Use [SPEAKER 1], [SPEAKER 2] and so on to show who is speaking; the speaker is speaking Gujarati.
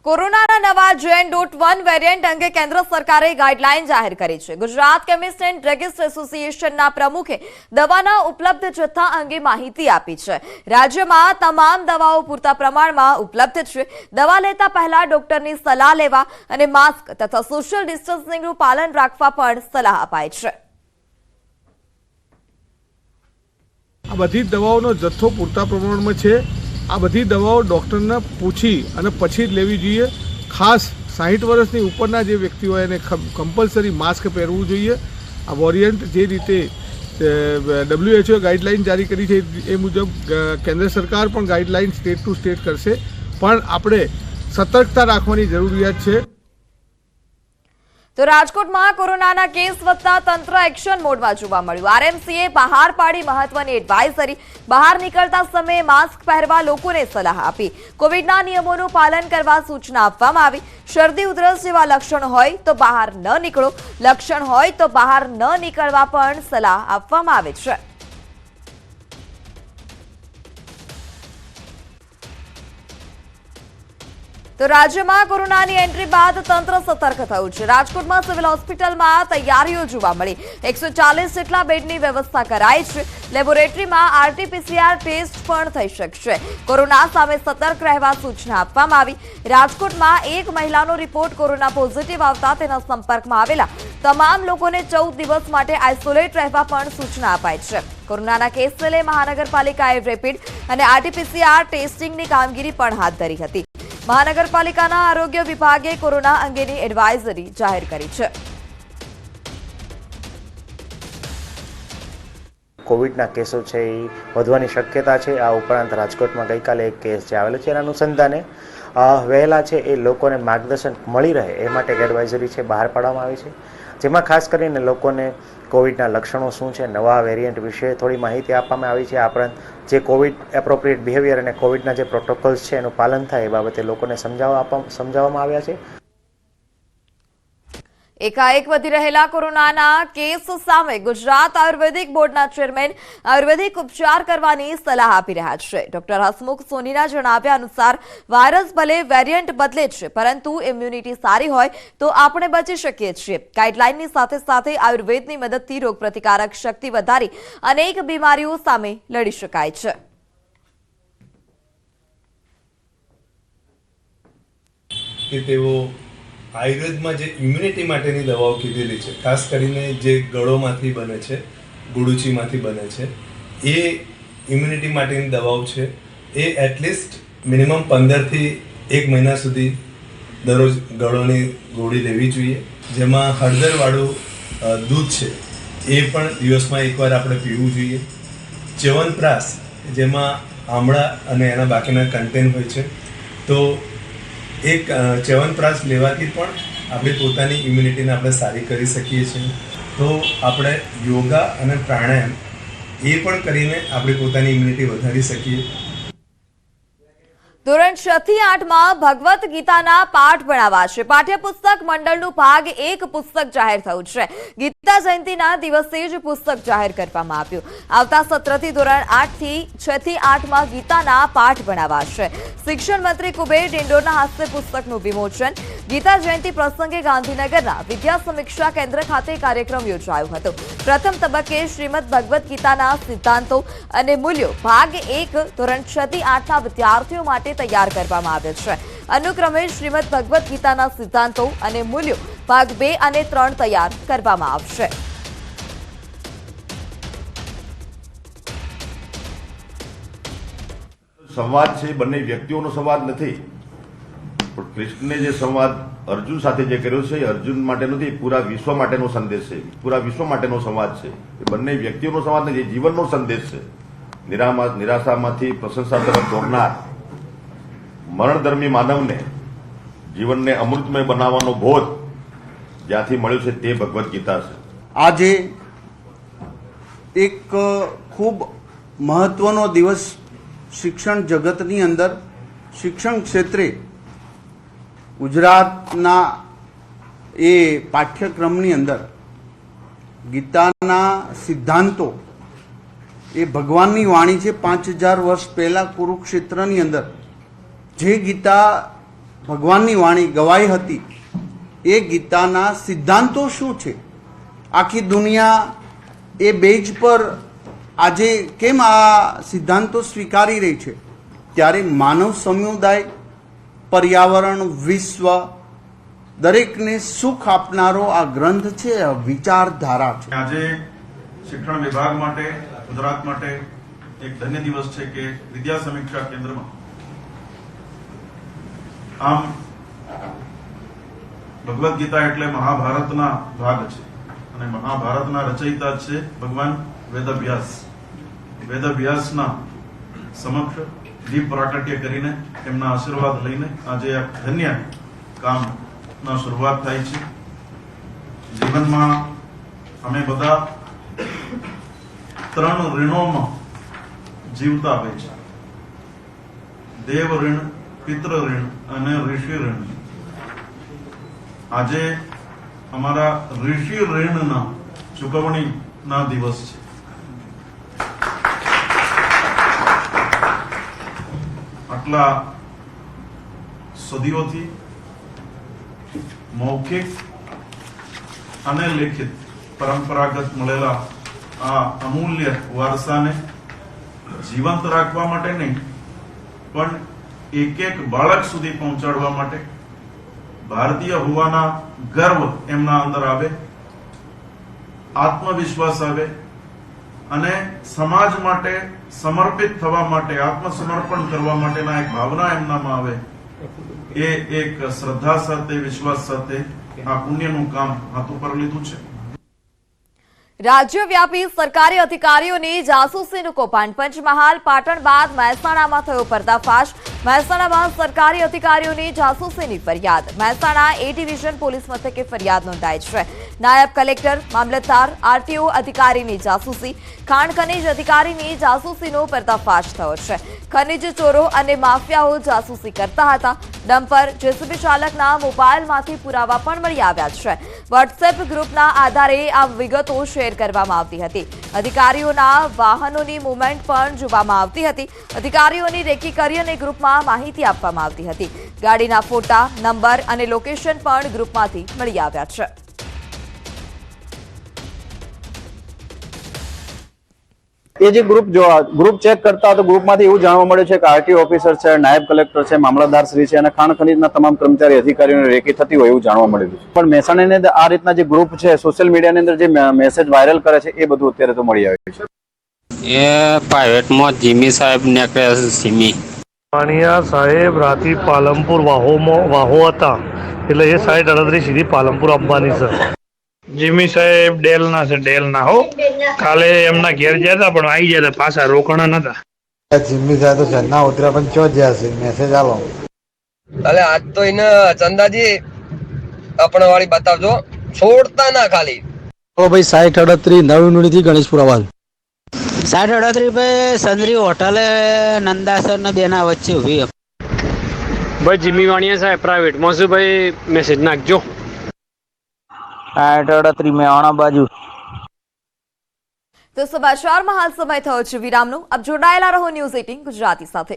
[SPEAKER 1] કોરોનાના નવા JN.1 વેરિયન્ટ અંગે કેન્દ્ર સરકારે ગાઈડલાઈન જાહેર કરી છે। ગુજરાત કેમિસ્ટ એન્ડ ડ્રગિસ્ટ એસોસિએશનના પ્રમુખે દવાના ઉપલબ્ધ જથ્થા અંગે માહિતી આપી છે। રાજ્યમાં તમામ દવાઓ પૂરતા પ્રમાણમાં ઉપલબ્ધ છે। દવા લેતા પહેલા ડોક્ટરની સલાહ લેવા અને માસ્ક તથા સોશિયલ ડિસ્ટન્સિંગનું પાલન રાખવા પણ સલાહ અપાઈ છે।
[SPEAKER 2] આ બધી દવાઓનો જથ્થો પૂરતા પ્રમાણમાં છે। આ બધી દવાઓ ડૉક્ટરને પૂછી અને પછી જ લેવી જોઈએ। ખાસ 60 વર્ષની ઉપરના જે વ્યક્તિ હોય એને કમ્પલસરી માસ્ક પહેરવું જોઈએ। આ વેરિયન્ટ જે રીતે WHO ગાઈડલાઈન જારી કરી છે એ મુજબ કેન્દ્ર સરકાર પણ ગાઈડલાઈન સ્ટેટ ટુ સ્ટેટ કરશે, પણ આપણે સતર્કતા રાખવાની જરૂરિયાત છે।
[SPEAKER 1] તો રાજકોટમાં કોરોનાના કેસ વધતા તંત્ર એક્શન મોડમાં જોવા મળ્યું। RMCએ બહાર પાડી મહત્વની એડવાઇઝરી। બહાર નીકળતા સમયે માસ્ક પહેરવા લોકોને સલાહ આપી। કોવિડના નિયમોનું પાલન કરવા સૂચના આપવામાં આવી। શરદી ઉધરસ જેવા લક્ષણ હોય તો બહાર ન નીકળો, લક્ષણ હોય તો બહાર ન નીકળવા પણ સલાહ આપવામાં આવે છે। તો રાજ્યમાં કોરોનાની એન્ટ્રી બાદ તંત્ર સતર્ક થયું છે। રાજકોટમાં સિવિલ હોસ્પિટલમાં તૈયારીઓ જોવા મળી। 140 જેટલા બેડની વ્યવસ્થા કરાઈ છે। લેબોરેટરીમાં RT-PCR ટેસ્ટ પણ થઈ શકશે। કોરોના સામે સતર્ક રહેવા સૂચના આપવામાં આવી। રાજકોટમાં એક મહિલાનો રિપોર્ટ કોરોના પોઝિટિવ આવતા તેના સંપર્કમાં આવેલા તમામ લોકોને 14 દિવસ માટે આઇસોલેટ રહેવા પણ સૂચના અપાઈ છે। કોરોનાના કેસને લઈ મહાનગરપાલિકાએ રેપિડ અને RT-PCR ટેસ્ટિંગની કામગીરી પણ હાથ ધરી હતી। મહાનગરપાલિકાના આરોગ્ય વિભાગે કોરોના અંગેની એડવાઇઝરી જાહેર કરી છે।
[SPEAKER 3] કોવિડના કેસો છે એ વધવાની શક્યતા છે। આ ઉપરાંત રાજકોટમાં ગઈકાલે એક કેસ જે આવેલો છે એના અનુસંધાને વહેલા છે એ લોકોને માર્ગદર્શન મળી રહે એ માટે એક એડવાઇઝરી છે બહાર પાડવામાં આવી છે, જેમાં ખાસ કરીને લોકોને કોવિડના લક્ષણો શું છે, નવા વેરિયન્ટ વિશે થોડી માહિતી આપવામાં આવી છે। આ ઉપરાંત જે કોવિડ એપ્રોપ્રિએટ બિહેવિયર અને કોવિડના જે પ્રોટોકોલ્સ છે એનું પાલન થાય એ બાબતે લોકોને સમજાવવામાં આવ્યા છે।
[SPEAKER 1] એકાએક વધી રહેલા કોરોનાના કેસ સામે ગુજરાત આયુર્વેદિક બોર્ડના ચેરમેન આયુર્વેદિક ઉપચાર કરવાની સલાહ આપી રહ્યા છે। ડોક્ટર હસમુખ સોનીના જણાવ્યા અનુસાર વાયરસ ભલે વેરિયન્ટ બદલે છે, પરંતુ ઇમ્યુનિટી સારી હોય તો આપણે બચી શકીએ છીએ। ગાઈડલાઈનની સાથે સાથે આયુર્વેદની મદદથી રોગપ્રતિકારક શક્તિ વધારી અનેક બીમારીઓ સામે લડી શકાય છે।
[SPEAKER 4] કે તેઓ આયુર્વેદમાં જે ઇમ્યુનિટી માટેની દવાઓ કીધેલી છે, ખાસ કરીને જે ગળોમાંથી બને છે, ગુડુચીમાંથી બને છે, એ ઇમ્યુનિટી માટેની દવાઓ છે। એ એટલીસ્ટ મિનિમમ 15થી 1 મહિના સુધી દરરોજ ગળોની ગોળી લેવી જોઈએ। જેમાં હળદરવાળું દૂધ છે એ પણ દિવસમાં એકવાર આપણે પીવું જોઈએ। ચ્યવનપ્રાશ જેમાં આમળા અને એના બાકીના કન્ટેન્ટ હોય છે, તો એક ચ્યવનપ્રાશ લેવાથી પણ આપણી પોતાની ઇમ્યુનિટીને આપણે સારી કરી શકીએ છીએ। તો આપણે યોગા અને પ્રાણાયામ એ પણ કરીને આપણી પોતાની ઇમ્યુનિટી વધારી શકીએ।
[SPEAKER 1] ધોરણ 6 થી 8માં ભગવદ્ ગીતાના પાઠ ભણાવાશે। પાઠ્યપુસ્તક મંડળનું ભાગ 1 પુસ્તક જાહેર થયું છે। ગીતા જયંતિના દિવસે જ પુસ્તક જાહેર કરવામાં આવ્યું। આવતા સત્રથી ધોરણ 8 થી 6 થી 8માં ગીતાના પાઠ ભણાવાશે। શિક્ષણ મંત્રી કુબેર ડિંડોરના હસ્તે પુસ્તકનું વિમોચન। ગીતા જયંતિ પ્રસંગે ગાંધીનગરના વિદ્યા સમીક્ષા કેન્દ્ર ખાતે કાર્યક્રમ યોજાયો હતો। પ્રથમ તબક્કે શ્રીમદ ભગવદ્ ગીતાના સિદ્ધાંતો અને મૂલ્યો ભાગ 1 ધોરણ 6 થી 8ના વિદ્યાર્થીઓ માટે તૈયાર કરવામાં આવ્યો છે। અનુક્રમે શ્રીમદ ભગવદ્ ગીતાના સિદ્ધાંતો અને મૂલ્યો ભાગ 2 અને 3 તૈયાર કરવામાં આવશે।
[SPEAKER 5] સંવાદ છે બંને વ્યક્તિઓનો સંવાદ નથી, પણ કૃષ્ણે જે સંવાદ અર્જુન સાથે જે કર્યો છે એ અર્જુન માટે નથી, પૂરા વિશ્વ માટેનો સંદેશ છે। પૂરા વિશ્વ માટેનો સંવાદ છે। એ બંને વ્યક્તિઓનો સંવાદ નથી, જીવનનો સંદેશ છે। નિરાશામાંથી પ્રશંસા તરફ દોડનાર મરણધર્મી માનવને જીવનને અમૃતમય બનાવવાનો બોધ જ્યાંથી મળ્યો છે તે ભગવદ્ ગીતા છે।
[SPEAKER 6] આજે એક ખૂબ મહત્વનો દિવસ શિક્ષણ જગતની અંદર, શિક્ષણ ક્ષેત્રે ગુજરાતના એ પાઠ્યક્રમની અંદર ગીતાના સિદ્ધાંતો એ ભગવાનની વાણી છે। 5000 વર્ષ પહેલા કુરુક્ષેત્રની અંદર જે ગીતા ભગવાનની વાણી ગવાઈ હતી એ ગીતાના સિદ્ધાંતો શું છે, આખી દુનિયા એ બેઝ પર આજે કેમ આ સિદ્ધાંતો સ્વીકારી રહી છે, ત્યારે માનવ સમુદાય, પર્યાવરણ, વિશ્વ દરેકને સુખ આપનારો આ ગ્રંથ છે, આ વિચારધારા છે.
[SPEAKER 7] આજે શિક્ષણ વિભાગ માટે, ગુજરાત માટે એક ધન્ય દિવસ છે કે વિદ્યા સમીક્ષા કેન્દ્રમાં આમ ભગવદ્ ગીતા એટલે મહાભારતના ભાગ છે અને મહાભારતના રચયિતા છે ભગવાન વેદવ્યાસ. વેદવ્યાસના સમક્ષ દીપ પ્રાકટ્ય કરીને એમના આશીર્વાદ લઈને આજે આ ધન્ય કામના શરૂઆત થાય છે. જીવનમાં અમે બધા 3 ઋણોમાં જીવતા હોય છે: દેવ ઋણ, પિતૃ ઋણ અને ઋષિ ઋણ. આજે અમારા ઋષિ ઋણના ચૂકવણીના દિવસ છે. આટલા સદીઓથી મૌખિક અને લેખિત પરંપરાગત મળેલા આ અમૂલ્ય વારસાને જીવંત રાખવા માટે નહીં પણ એક બાળક સુધી પહોંચાડવા માટે, ભારતીય હોવાના ગર્વ એમના અંદર આવે, આત્મવિશ્વાસ આવે અને સમાજ માટે સમર્પિત થવા માટે, આત્મસમર્પણ કરવા માટેના એક ભાવના એમનામાં આવે, એ એક શ્રદ્ધા સાથે, વિશ્વાસ સાથે આ પુણ્યનું કામ હાથ ઉપર લીધું છે.
[SPEAKER 1] રાજ્યવ્યાપી સરકારી અધિકારીઓની જાસૂસીનું કૌભાંડ. પંચમહાલ, પાટણ બાદ મહેસાણામાં થયો પર્દાફાશ. મહેસાણામાં સરકારી અધિકારીઓની જાસૂસીની ફરિયાદ. મહેસાણા એ ડિવિઝન પોલીસ મથકે ફરિયાદ નોંધાઈ છે. નાયબ કલેક્ટર, મામલતદાર, આરટીઓ અધિકારીની જાસૂસી, ખાણ ખનીજ અધિકારીની જાસૂસીનો પર્દાફાશ થયો છે. ખનીજ ચોરો અને માફિયાઓ જાસૂસી કરતા હતા. ડમ્પર, જેસીબી ચાલકના મોબાઈલમાંથી પુરાવા પણ મળી આવ્યા છે. વોટ્સએપ ગ્રુપના આધારે આ વિગતો શેર કરવામાં આવતી હતી. અધિકારીઓના વાહનોની મૂવમેન્ટ પણ જોવામાં આવતી હતી. અધિકારીઓની રેકી કરી અને ગ્રુપમાં માહિતી આપવામાં આવતી હતી. ગાડીના ફોટા, નંબર અને લોકેશન પણ ગ્રુપમાંથી મળી આવ્યા છે.
[SPEAKER 8] એ જે ગ્રુપ ચેક કરતા તો ગ્રુપમાંથી એવું જાણવા મળે છે કે આરટીઓ ઓફિસર છે, નાયબ કલેક્ટર છે, મામલતદાર શ્રી છે અને ખાણ ખનીજના તમામ કર્મચારી અધિકારીઓની રેકી થતી હોય એવું જાણવા મળ્યું છે. પણ મહેસાણાની અંદર આ રીતના જે ગ્રુપ છે, સોશિયલ મીડિયાની અંદર જે મેસેજ વાયરલ કરે છે, એ બધું અત્યારે તો મળી આવ્યું છે.
[SPEAKER 9] એ પ્રાઇવેટમાં જીમી સાહેબ નીકળ્યા છે. જીમી
[SPEAKER 10] વાણિયા સાહેબ રાતી પાલનપુર વાહો હતા, એટલે એ સાઈડ 38 સીધી પાલનપુર આપવાની છે. જીમી સાહેબ ડેલના છે, ડેલના હો. કાલે એમના ઘેર ગયા હતા પણ આવી ગયા હતા, પાછા રોકાણા નતા.
[SPEAKER 11] જીમી સાહેબ તો ચન્ના ઉતર્યા પણ ચો જ્યાં છે મેસેજ આલો.
[SPEAKER 12] અલે આજ તો એને ચંદાજી આપણે વાળી બતાવજો, છોડતા ના ખાલી.
[SPEAKER 11] ઓ ભાઈ 6038 નવી નુડી થી ગણેશપુર આવાજ.
[SPEAKER 9] 6038 ભાઈ સંદરી હોટલે નંદાસર ને બેના વચ્ચે ઉભી.
[SPEAKER 10] ભાઈ જીમી વાણિયા સાહેબ પ્રાઇવેટમાં છે ભાઈ, મેસેજ નાખજો.
[SPEAKER 8] 6038 મેવાણા બાજુ.
[SPEAKER 1] તો સમાચારમાં હાલ સમય થયો છે વિરામનો. આપ જોડાયેલા રહો ન્યૂઝ 18 ગુજરાતી સાથે.